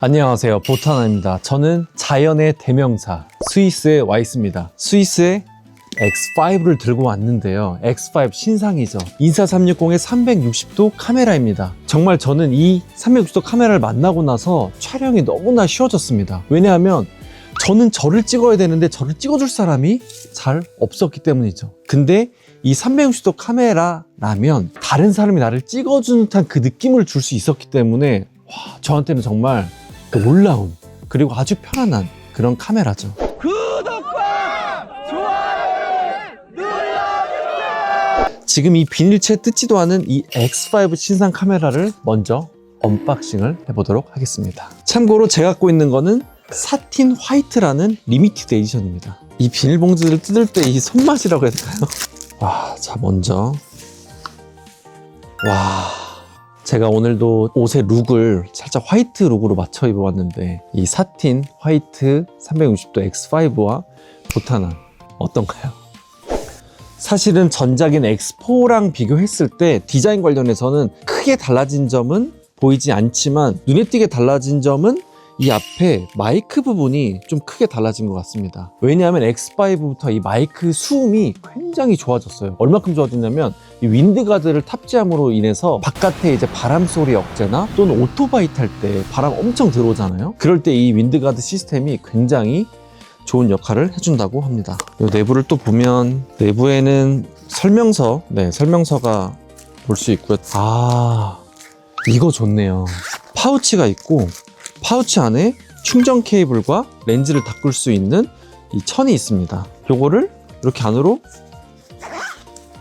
안녕하세요, 보타나입니다. 저는 자연의 대명사 스위스에 와 있습니다. 스위스에 X5를 들고 왔는데요. X5 신상이죠. 인사360의 360도 카메라입니다. 정말 저는 이 360도 카메라를 만나고 나서 촬영이 너무나 쉬워졌습니다. 왜냐하면 저는 저를 찍어야 되는데 저를 찍어줄 사람이 잘 없었기 때문이죠. 근데 이 360도 카메라라면 다른 사람이 나를 찍어주는 듯한 그 느낌을 줄 수 있었기 때문에 저한테는 정말 놀라운 그리고 아주 편안한 그런 카메라죠. 구독과 좋아요를 눌러주세요. 지금 이 비닐채 뜯지도 않은 이 X5 신상 카메라를 먼저 언박싱을 해보도록 하겠습니다. 참고로 제가 갖고 있는 거는 사틴 화이트라는 리미티드 에디션입니다. 이 비닐봉지를 뜯을 때 이 손맛이라고 해야 될까요? 자 먼저 제가 오늘도 옷의 룩을 살짝 화이트 룩으로 맞춰 입어봤는데 이 사틴 화이트 360도 X5와 보타나 어떤가요? 사실은 전작인 X4랑 비교했을 때 디자인 관련해서는 크게 달라진 점은 보이지 않지만 눈에 띄게 달라진 점은 이 앞에 마이크 부분이 좀 크게 달라진 것 같습니다. 왜냐하면 X5부터 이 마이크 수음이 굉장히 좋아졌어요. 얼마큼 좋아졌냐면 이 윈드가드를 탑재함으로 인해서 바깥에 이제 바람 소리 억제나 또는 오토바이 탈 때 바람 엄청 들어오잖아요. 그럴 때 이 윈드가드 시스템이 굉장히 좋은 역할을 해준다고 합니다. 이 내부를 또 보면 내부에는 설명서가 볼 수 있고요. 이거 좋네요. 파우치가 있고 파우치 안에 충전 케이블과 렌즈를 닦을 수 있는 이 천이 있습니다. 요거를 이렇게 안으로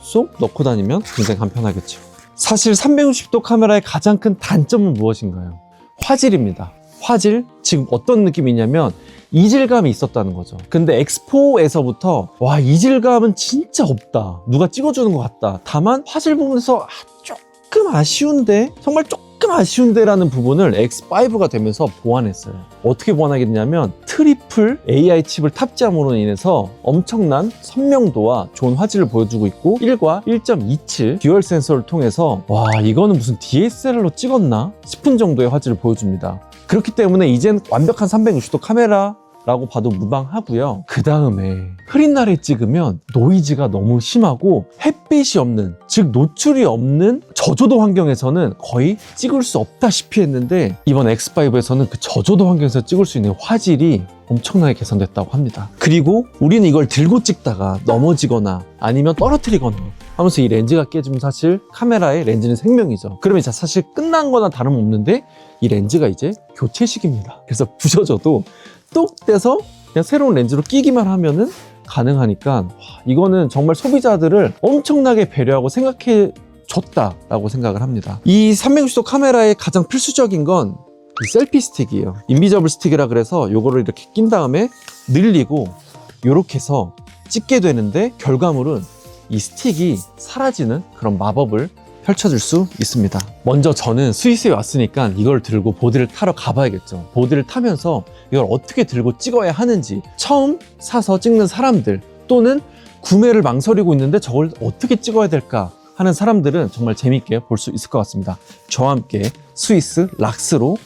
쏙 넣고 다니면 굉장히 간편하겠죠. 사실 360도 카메라의 가장 큰 단점은 무엇인가요? 화질입니다. 화질, 지금 어떤 느낌이냐면 이질감이 있었다는 거죠. 근데 X4에서부터 이질감은 진짜 없다. 누가 찍어주는 것 같다. 다만 화질 부분에서 조금 아쉬운데, 정말 조금 아쉬운데라는 부분을 X5가 되면서 보완했어요. 어떻게 보완하겠냐면 트리플 AI 칩을 탑재함으로 인해서 엄청난 선명도와 좋은 화질을 보여주고 있고 1과 1.27 듀얼 센서를 통해서 이거는 무슨 DSLR로 찍었나 싶은 정도의 화질을 보여줍니다. 그렇기 때문에 이젠 완벽한 360도 카메라라고 봐도 무방하고요. 그 다음에 흐린 날에 찍으면 노이즈가 너무 심하고 햇빛이 없는, 즉 노출이 없는 저조도 환경에서는 거의 찍을 수 없다시피 했는데 이번 X5에서는 그 저조도 환경에서 찍을 수 있는 화질이 엄청나게 개선됐다고 합니다. 그리고 우리는 이걸 들고 찍다가 넘어지거나 아니면 떨어뜨리거나 하면서 이 렌즈가 깨지면 사실 카메라의 렌즈는 생명이죠. 그러면 사실 끝난 거나 다름없는데 이 렌즈가 이제 교체식입니다. 그래서 부셔져도 똑 떼서 그냥 새로운 렌즈로 끼기만 하면은 가능하니까 이거는 정말 소비자들을 엄청나게 배려하고 생각해 줬다라고 생각을 합니다. 이 360도 카메라의 가장 필수적인 건 이 셀피 스틱이에요. 인비저블 스틱이라 그래서 요거를 이렇게 낀 다음에 늘리고 요렇게 해서 찍게 되는데 결과물은 이 스틱이 사라지는 그런 마법을 펼쳐줄 수 있습니다. 먼저 저는 스위스에 왔으니까 이걸 들고 보드를 타러 가봐야겠죠. 보드를 타면서 이걸 어떻게 들고 찍어야 하는지, 처음 사서 찍는 사람들 또는 구매를 망설이고 있는데 저걸 어떻게 찍어야 될까 하는 사람들은 정말 재밌게 볼 수 있을 것 같습니다. 저와 함께 스위스 락스로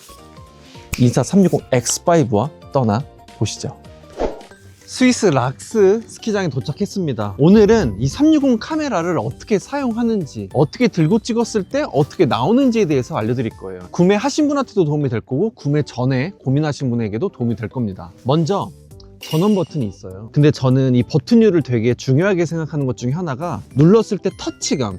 인사360 X5와 떠나 보시죠. 스위스 락스 스키장에 도착했습니다. 오늘은 이 360 카메라를 어떻게 사용하는지, 어떻게 들고 찍었을 때 어떻게 나오는지에 대해서 알려드릴 거예요. 구매하신 분한테도 도움이 될 거고 구매 전에 고민하신 분에게도 도움이 될 겁니다. 먼저 전원 버튼이 있어요. 근데 저는 이 버튼율을 되게 중요하게 생각하는 것 중에 하나가 눌렀을 때 터치감,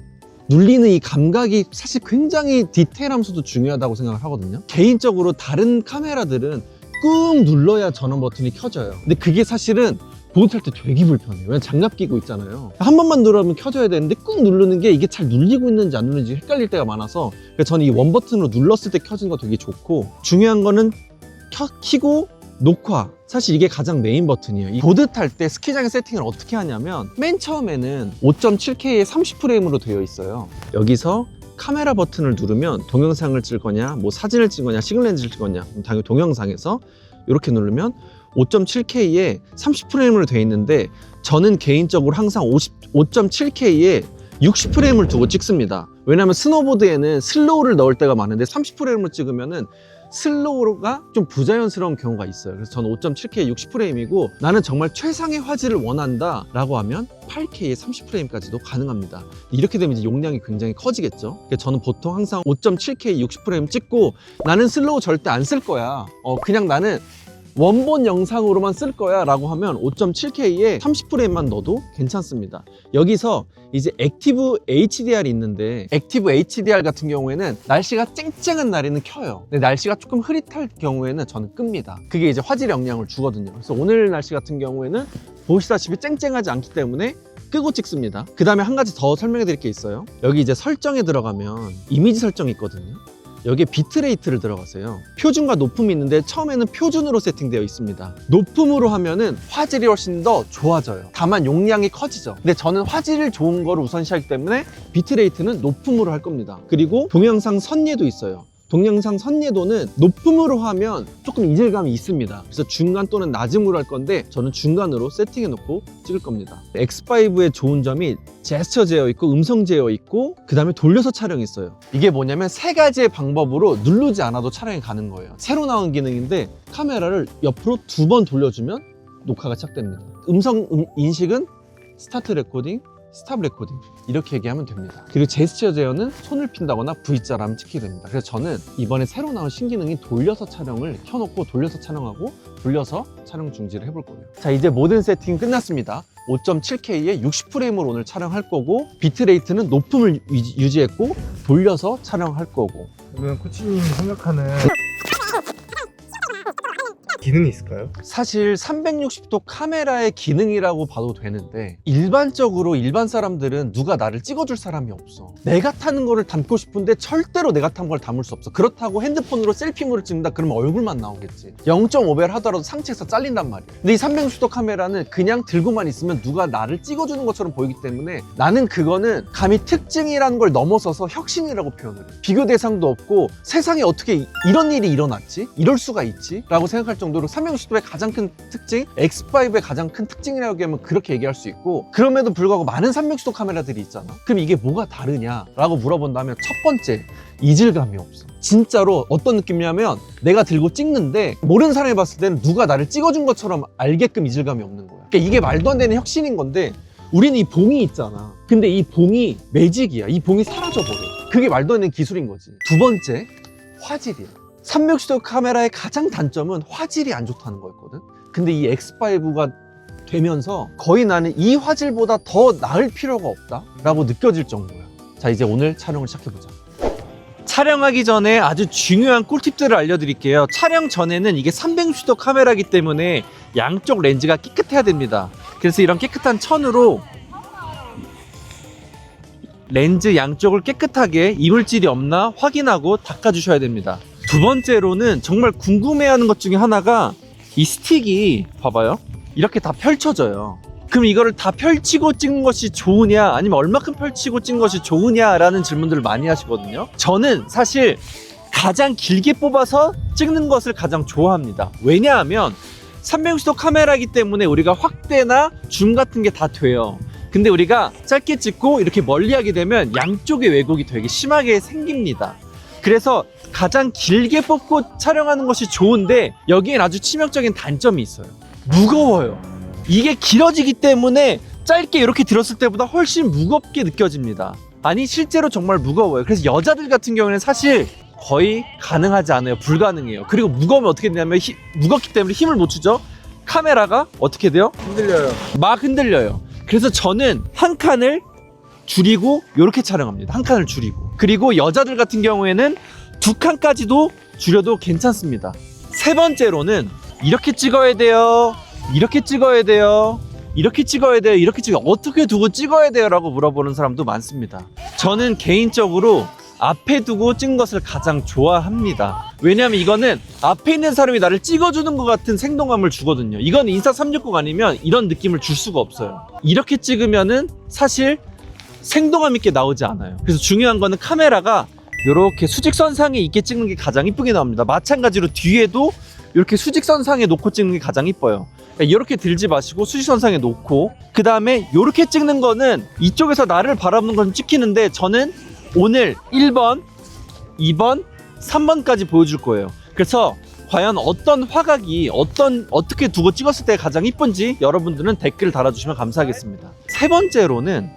눌리는 이 감각이 사실 굉장히 디테일하면서도 중요하다고 생각을 하거든요. 개인적으로 다른 카메라들은 꾹 눌러야 전원 버튼이 켜져요. 근데 그게 사실은 보드 탈 때 되게 불편해요. 왜냐면 장갑 끼고 있잖아요. 한 번만 누르면 켜져야 되는데 꾹 누르는 게 이게 잘 눌리고 있는지 안 눌리는지 헷갈릴 때가 많아서 저는 이 원 버튼으로 눌렀을 때 켜지는 거 되게 좋고, 중요한 거는 켜고 녹화, 사실 이게 가장 메인 버튼이에요. 이 보드 탈 때 스키장의 세팅을 어떻게 하냐면 맨 처음에는 5.7K에 30프레임으로 되어 있어요. 여기서 카메라 버튼을 누르면 동영상을 찍거냐, 사진을 찍거냐, 시글렌즈를 찍거냐, 당연히 동영상에서 이렇게 누르면 5.7K에 30프레임으로 되어 있는데 저는 개인적으로 항상 5.7K에 60프레임을 두고 찍습니다. 왜냐하면 스노보드에는 슬로우를 넣을 때가 많은데 30프레임을 찍으면은 슬로우가 좀 부자연스러운 경우가 있어요. 그래서 저는 5.7K 60프레임이고 나는 정말 최상의 화질을 원한다 라고 하면 8K에 30프레임까지도 가능합니다. 이렇게 되면 이제 용량이 굉장히 커지겠죠. 그래서 저는 보통 항상 5.7K 60프레임 찍고 나는 슬로우 절대 안 쓸 거야. 그냥 나는 원본 영상으로만 쓸 거야 라고 하면 5.7K에 30프레임만 넣어도 괜찮습니다. 여기서 이제 액티브 HDR이 있는데 액티브 HDR 같은 경우에는 날씨가 쨍쨍한 날에는 켜요. 근데 날씨가 조금 흐릿할 경우에는 저는 끕니다. 그게 이제 화질 영향을 주거든요. 그래서 오늘 날씨 같은 경우에는 보시다시피 쨍쨍하지 않기 때문에 끄고 찍습니다. 그 다음에 한 가지 더 설명해 드릴 게 있어요. 여기 이제 설정에 들어가면 이미지 설정이 있거든요. 여기에 비트레이트를 들어가세요. 표준과 높음이 있는데 처음에는 표준으로 세팅되어 있습니다. 높음으로 하면은 화질이 훨씬 더 좋아져요. 다만 용량이 커지죠. 근데 저는 화질 좋은 거를 우선시하기 때문에 비트레이트는 높음으로 할 겁니다. 그리고 동영상 선예도 있어요. 동영상 선예도는 높음으로 하면 조금 이질감이 있습니다. 그래서 중간 또는 낮음으로 할 건데 저는 중간으로 세팅해 놓고 찍을 겁니다. X5의 좋은 점이 제스처 제어 있고 음성 제어 있고 그 다음에 돌려서 촬영이 있어요. 이게 뭐냐면 세 가지의 방법으로 누르지 않아도 촬영이 가는 거예요. 새로 나온 기능인데 카메라를 옆으로 2번 돌려주면 녹화가 시작됩니다. 음성 인식은 스타트 레코딩, 스탑 레코딩 이렇게 얘기하면 됩니다. 그리고 제스처 제어는 손을 핀다거나 V자로 하면 찍히게 됩니다. 그래서 저는 이번에 새로 나온 신기능인 돌려서 촬영을 켜놓고 돌려서 촬영하고 돌려서 촬영 중지를 해볼 거예요. 자, 이제 모든 세팅 끝났습니다. 5.7K에 60프레임으로 오늘 촬영할 거고 비트레이트는 높음을 유지했고 돌려서 촬영할 거고. 그러면 코치님이 생각하는 기능이 있을까요? 사실 360도 카메라의 기능이라고 봐도 되는데 일반적으로 일반 사람들은 누가 나를 찍어줄 사람이 없어. 내가 타는 거를 담고 싶은데 절대로 내가 탄 걸 담을 수 없어. 그렇다고 핸드폰으로 셀피물을 찍는다 그러면 얼굴만 나오겠지. 0.5배를 하더라도 상체에서 잘린단 말이야. 근데 이 360도 카메라는 그냥 들고만 있으면 누가 나를 찍어주는 것처럼 보이기 때문에 나는 그거는 감히 특징이라는 걸 넘어서서 혁신이라고 표현을 해. 비교 대상도 없고 세상에 어떻게 이런 일이 일어났지? 이럴 수가 있지? 라고 생각할 정도로 360도의 가장 큰 특징, X5의 가장 큰 특징이라고 하면 그렇게 얘기할 수 있고 그럼에도 불구하고 많은 360도 카메라들이 있잖아. 그럼 이게 뭐가 다르냐라고 물어본다면 첫 번째, 이질감이 없어. 진짜로 어떤 느낌이냐면 내가 들고 찍는데 모르는 사람이 봤을 때는 누가 나를 찍어준 것처럼 알게끔 이질감이 없는 거야. 그러니까 이게 말도 안 되는 혁신인 건데 우리는 이 봉이 있잖아. 근데 이 봉이 매직이야. 이 봉이 사라져버려. 그게 말도 안 되는 기술인 거지. 두 번째, 화질이야. 360도 카메라의 가장 단점은 화질이 안 좋다는 거였거든. 근데 이 X5가 되면서 거의 나는 이 화질보다 더 나을 필요가 없다 라고 느껴질 정도야. 자, 이제 오늘 촬영을 시작해보자. 촬영하기 전에 아주 중요한 꿀팁들을 알려드릴게요. 촬영 전에는 이게 360도 카메라이기 때문에 양쪽 렌즈가 깨끗해야 됩니다. 그래서 이런 깨끗한 천으로 렌즈 양쪽을 깨끗하게 이물질이 없나 확인하고 닦아주셔야 됩니다. 두 번째로는 정말 궁금해하는 것 중에 하나가 이 스틱이 봐봐요. 이렇게 다 펼쳐져요. 그럼 이거를 다 펼치고 찍는 것이 좋으냐 아니면 얼마큼 펼치고 찍는 것이 좋으냐라는 질문들을 많이 하시거든요. 저는 사실 가장 길게 뽑아서 찍는 것을 가장 좋아합니다. 왜냐하면 360도 카메라이기 때문에 우리가 확대나 줌 같은 게 다 돼요. 근데 우리가 짧게 찍고 이렇게 멀리 하게 되면 양쪽의 왜곡이 되게 심하게 생깁니다. 그래서 가장 길게 뽑고 촬영하는 것이 좋은데 여기엔 아주 치명적인 단점이 있어요. 무거워요. 이게 길어지기 때문에 짧게 이렇게 들었을 때보다 훨씬 무겁게 느껴집니다. 아니 실제로 정말 무거워요. 그래서 여자들 같은 경우에는 사실 거의 가능하지 않아요. 불가능해요. 그리고 무거우면 어떻게 되냐면 무겁기 때문에 힘을 못 주죠. 카메라가 어떻게 돼요? 흔들려요. 막 흔들려요. 그래서 저는 한 칸을 줄이고 이렇게 촬영합니다. 한 칸을 줄이고. 그리고 여자들 같은 경우에는 두 칸까지도 줄여도 괜찮습니다. 세 번째로는 이렇게 찍어야 돼요. 이렇게 찍어야 돼요. 이렇게 찍어야 돼요. 이렇게 찍어야 돼요. 어떻게 두고 찍어야 돼요? 라고 물어보는 사람도 많습니다. 저는 개인적으로 앞에 두고 찍는 것을 가장 좋아합니다. 왜냐하면 이거는 앞에 있는 사람이 나를 찍어주는 것 같은 생동감을 주거든요. 이건 인스타 360 아니면 이런 느낌을 줄 수가 없어요. 이렇게 찍으면은 사실 생동감 있게 나오지 않아요. 그래서 중요한 거는 카메라가 이렇게 수직선상에 있게 찍는 게 가장 이쁘게 나옵니다. 마찬가지로 뒤에도 이렇게 수직선상에 놓고 찍는 게 가장 이뻐요. 그러니까 이렇게 들지 마시고 수직선상에 놓고 그 다음에 이렇게 찍는 거는 이쪽에서 나를 바라보는 건 찍히는데 저는 오늘 1번, 2번, 3번까지 보여줄 거예요. 그래서 과연 어떤 화각이 어떻게 두고 찍었을 때 가장 이쁜지 여러분들은 댓글을 달아주시면 감사하겠습니다. 세 번째로는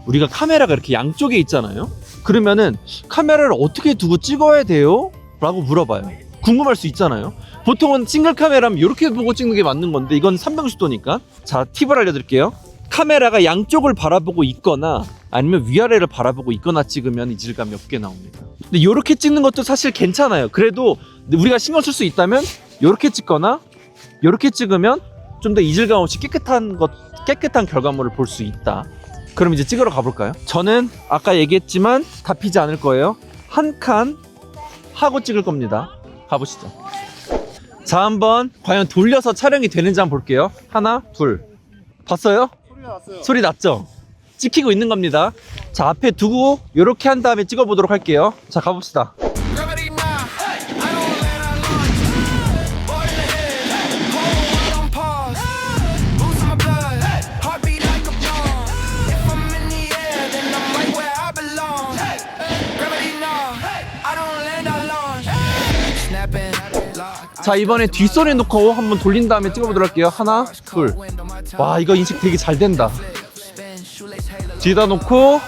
우리가 카메라가 이렇게 양쪽에 있잖아요. 그러면은 카메라를 어떻게 두고 찍어야 돼요? 라고 물어봐요. 궁금할 수 있잖아요. 보통은 싱글 카메라면 이렇게 보고 찍는 게 맞는 건데 이건 360도니까. 자, 팁을 알려드릴게요. 카메라가 양쪽을 바라보고 있거나 아니면 위아래를 바라보고 있거나 찍으면 이질감이 없게 나옵니다. 근데 이렇게 찍는 것도 사실 괜찮아요. 그래도 우리가 신경 쓸 수 있다면 이렇게 찍거나 이렇게 찍으면 좀 더 이질감 없이 깨끗한 결과물을 볼 수 있다. 그럼 이제 찍으러 가볼까요? 저는 아까 얘기했지만 다 피지 않을 거예요. 한 칸 하고 찍을 겁니다. 가보시죠. 자, 한번 과연 돌려서 촬영이 되는지 한번 볼게요. 하나, 둘. 봤어요? 소리 났어요. 소리 났죠? 찍히고 있는 겁니다. 자, 앞에 두고 이렇게 한 다음에 찍어보도록 할게요. 자, 가봅시다. 자, 이번에 뒷소리 놓고 한번 돌린 다음에 찍어보도록 할게요. 하나, 둘. 와, 이거 인식 되게 잘 된다. 뒤에다 놓고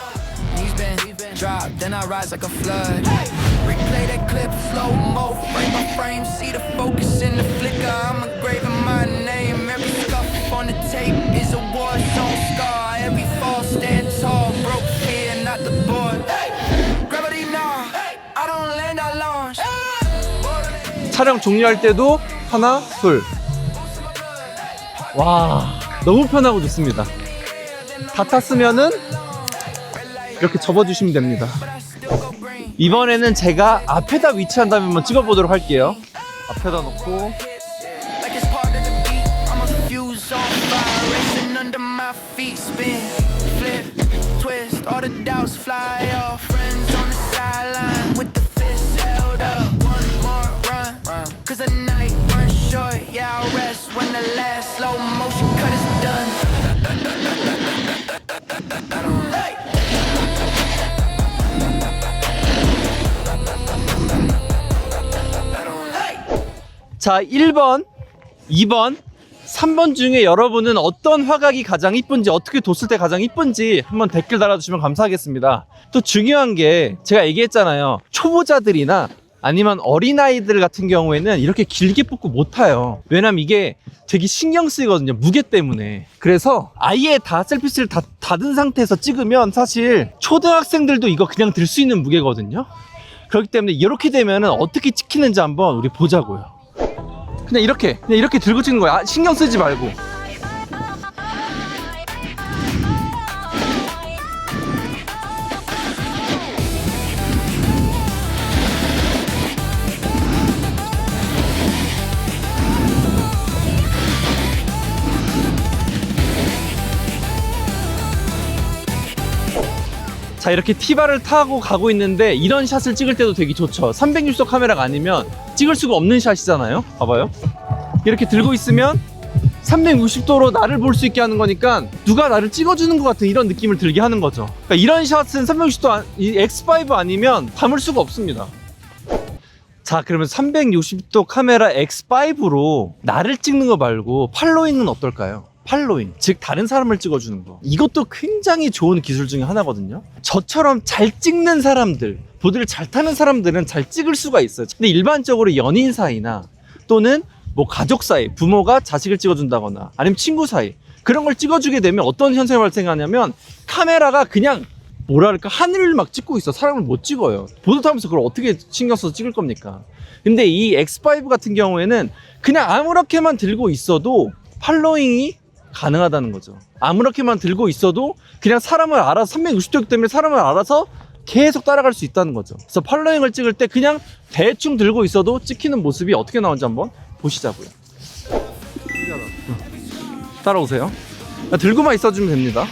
촬영 종료할 때도 하나, 둘. 와, 너무 편하고 좋습니다. 다 탔으면은 이렇게 접어주시면 됩니다. 이번에는 제가 앞에다 위치한 다음에 한번 찍어보도록 할게요. 앞에다 놓고 자, 1번, 2번, 3번 중에 여러분은 어떤 화각이 가장 이쁜지, 어떻게 뒀을 때 가장 이쁜지 한번 댓글 달아주시면 감사하겠습니다. 또 중요한 게 제가 얘기했잖아요. 초보자들이나 아니면 어린아이들 같은 경우에는 이렇게 길게 뽑고 못 타요. 왜냐면 이게 되게 신경 쓰이거든요. 무게 때문에. 그래서 아예 다 셀피스를 다 닫은 상태에서 찍으면 사실 초등학생들도 이거 그냥 들 수 있는 무게거든요. 그렇기 때문에 이렇게 되면은 어떻게 찍히는지 한번 우리 보자고요. 그냥 이렇게 들고 찍는 거야. 신경 쓰지 말고. 자, 이렇게 T바를 타고 가고 있는데 이런 샷을 찍을 때도 되게 좋죠. 360도 카메라가 아니면 찍을 수가 없는 샷이잖아요. 봐봐요. 이렇게 들고 있으면 360도로 나를 볼 수 있게 하는 거니까 누가 나를 찍어주는 것 같은 이런 느낌을 들게 하는 거죠. 그러니까 이런 샷은 360도 이 X5 아니면 담을 수가 없습니다. 자, 그러면 360도 카메라 X5로 나를 찍는 거 말고 팔로잉은 어떨까요? 팔로잉, 즉 다른 사람을 찍어주는 거. 이것도 굉장히 좋은 기술 중에 하나거든요. 저처럼 잘 찍는 사람들, 보드를 잘 타는 사람들은 잘 찍을 수가 있어요. 근데 일반적으로 연인 사이나 또는 뭐 가족 사이, 부모가 자식을 찍어준다거나 아니면 친구 사이, 그런 걸 찍어주게 되면 어떤 현상이 발생하냐면 카메라가 그냥 뭐랄까 하늘을 막 찍고 있어. 사람을 못 찍어요. 보드 타면서 그걸 어떻게 신경 써서 찍을 겁니까? 근데 이 X5 같은 경우에는 그냥 아무렇게만 들고 있어도 팔로잉이 가능하다는 거죠. 아무렇게만 들고 있어도 그냥 사람을 알아서 360도 때문에 사람을 알아서 계속 따라갈 수 있다는 거죠. 그래서 팔로잉을 찍을 때 그냥 대충 들고 있어도 찍히는 모습이 어떻게 나오는지 한번 보시자고요. 따라오세요. 들고만 있어주면 됩니다.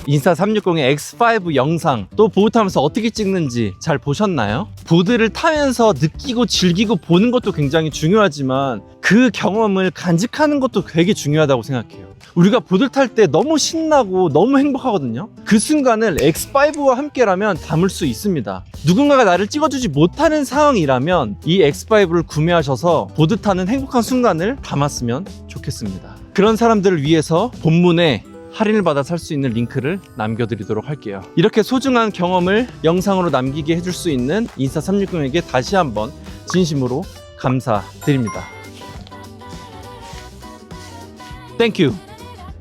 인스타 360의 X5 영상 또 보드 타면서 어떻게 찍는지 잘 보셨나요? 보드를 타면서 느끼고 즐기고 보는 것도 굉장히 중요하지만 그 경험을 간직하는 것도 되게 중요하다고 생각해요. 우리가 보드 탈 때 너무 신나고 너무 행복하거든요. 그 순간을 X5와 함께라면 담을 수 있습니다. 누군가가 나를 찍어주지 못하는 상황이라면 이 X5를 구매하셔서 보드 타는 행복한 순간을 담았으면 좋겠습니다. 그런 사람들을 위해서 본문에 할인을 받아 살 수 있는 링크를 남겨드리도록 할게요. 이렇게 소중한 경험을 영상으로 남기게 해줄 수 있는 인스타 360에게 다시 한번 진심으로 감사드립니다. 땡큐.